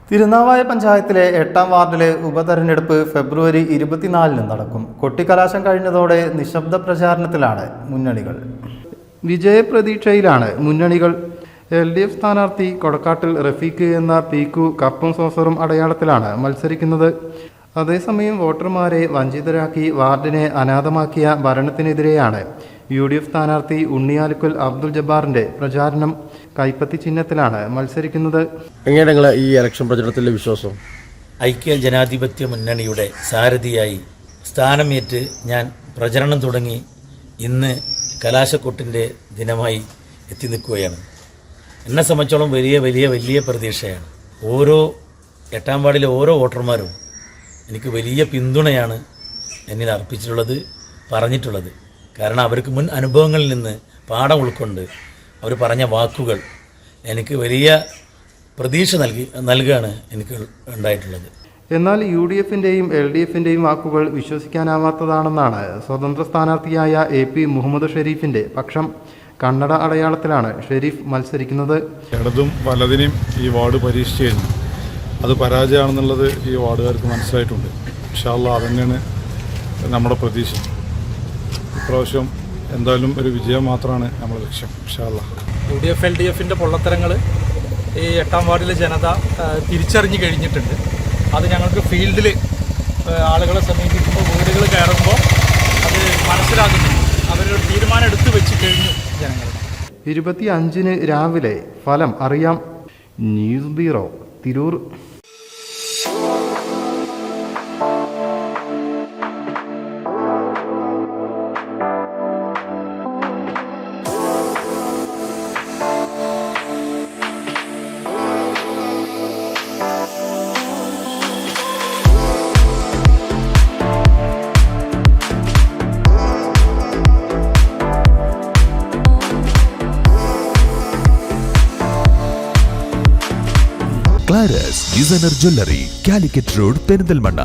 തിരുനാവായ പഞ്ചായത്തിലെ 8ാം വാർഡിലെ ഉപതെരഞ്ഞെടുപ്പ് ഫെബ്രുവരി 24-ന് നടക്കും. കൊട്ടിക്കലാശം കഴിഞ്ഞതോടെ നിശബ്ദ പ്രചാരണത്തിലാണ് മുന്നണികൾ. വിജയപ്രതീക്ഷയിലാണ് മുന്നണികൾ. LDF സ്ഥാനാർത്ഥി കൊടക്കാട്ടിൽ റഫീഖ് എന്ന പീക്കു കപ്പും സോസറും അടയാളത്തിലാണ് മത്സരിക്കുന്നത്. അതേസമയം വോട്ടർമാരെ വഞ്ചിതരാക്കി വാർഡിനെ അനാഥമാക്കിയ ഭരണത്തിനെതിരെയാണ് UDF സ്ഥാനാർത്ഥി ഉണ്ണിയാലുക്കൽ അബ്ദുൽ ജബ്ബാറിന്റെ പ്രചാരണം. കൈപ്പത്തി ചിഹ്നത്തിലാണ് മത്സരിക്കുന്നത്. എങ്ങനെയാണ് ഈ ഇലക്ഷൻ പ്രചരണത്തിലെ വിശ്വാസം? ഐക്യ ജനാധിപത്യ മുന്നണിയുടെ സാരഥിയായി സ്ഥാനമേറ്റ് ഞാൻ പ്രചരണം തുടങ്ങി. ഇന്ന് കലാശക്കൊട്ടിൻ്റെ ദിനമായി എത്തി നിൽക്കുകയാണ്. എന്നെ സംബന്ധിച്ചോളം വലിയ പ്രതീക്ഷയാണ്. ഓരോ 8ാം വാർഡിലെ ഓരോ വോട്ടർമാരും എനിക്ക് വലിയ പിന്തുണയാണ് എന്നിൽ അർപ്പിച്ചിട്ടുള്ളത്, പറഞ്ഞിട്ടുള്ളത്. കാരണം അവർക്ക് മുൻ അനുഭവങ്ങളിൽ നിന്ന് പാഠം ഉൾക്കൊണ്ട് അവർ പറഞ്ഞ വാക്കുകൾ എനിക്ക് വലിയ പ്രതീക്ഷ നൽകുകയാണ് എനിക്ക് ഉണ്ടായിട്ടുള്ളത്. എന്നാൽ UDFന്റെയും LDFന്റെയും വാക്കുകൾ വിശ്വസിക്കാനാവാത്തതാണെന്നാണ് സ്വതന്ത്ര സ്ഥാനാർത്ഥിയായ AP മുഹമ്മദ് ഷെരീഫിന്റെ പക്ഷം. കണ്ണട അടയാളത്തിലാണ് ഷെരീഫ് മത്സരിക്കുന്നത്. ഇടതും വലതിനെയും ഈ വാർഡ് പരീക്ഷിച്ചിരുന്നു. അത് പരാജയമാണെന്നുള്ളത് ഈ വാർഡുകാർക്ക് മനസ്സിലായിട്ടുണ്ട്. ഇൻഷാ അല്ലാഹ് അതന്നെയാണ് നമ്മുടെ പ്രതീക്ഷ. ഇപ്രാവശ്യം എന്തായാലും ഒരു വിജയം മാത്രമാണ് നമ്മുടെ ലക്ഷ്യം. ഇൻഷാ അല്ലാഹ് UDF LDFന്റെ പൊള്ളത്തരങ്ങൾ ഈ 8ാം വാർഡിലെ ജനത തിരിച്ചറിഞ്ഞു കഴിഞ്ഞിട്ടുണ്ട്. അത് ഞങ്ങൾക്ക് ഫീൽഡിൽ ആളുകളെ സമീപിക്കുമ്പോൾ, വീടുകൾ കയറുമ്പോൾ അത് മനസ്സിലാകുന്നു. അവരൊരു തീരുമാനം എടുത്തു വെച്ച് കഴിഞ്ഞു ജനങ്ങൾ. 25-ന് രാവിലെ ഫലം അറിയാം. News bureau, Tirur. ക്ലാരസ് designer jewellery, Calicut road, Perinthalmanna.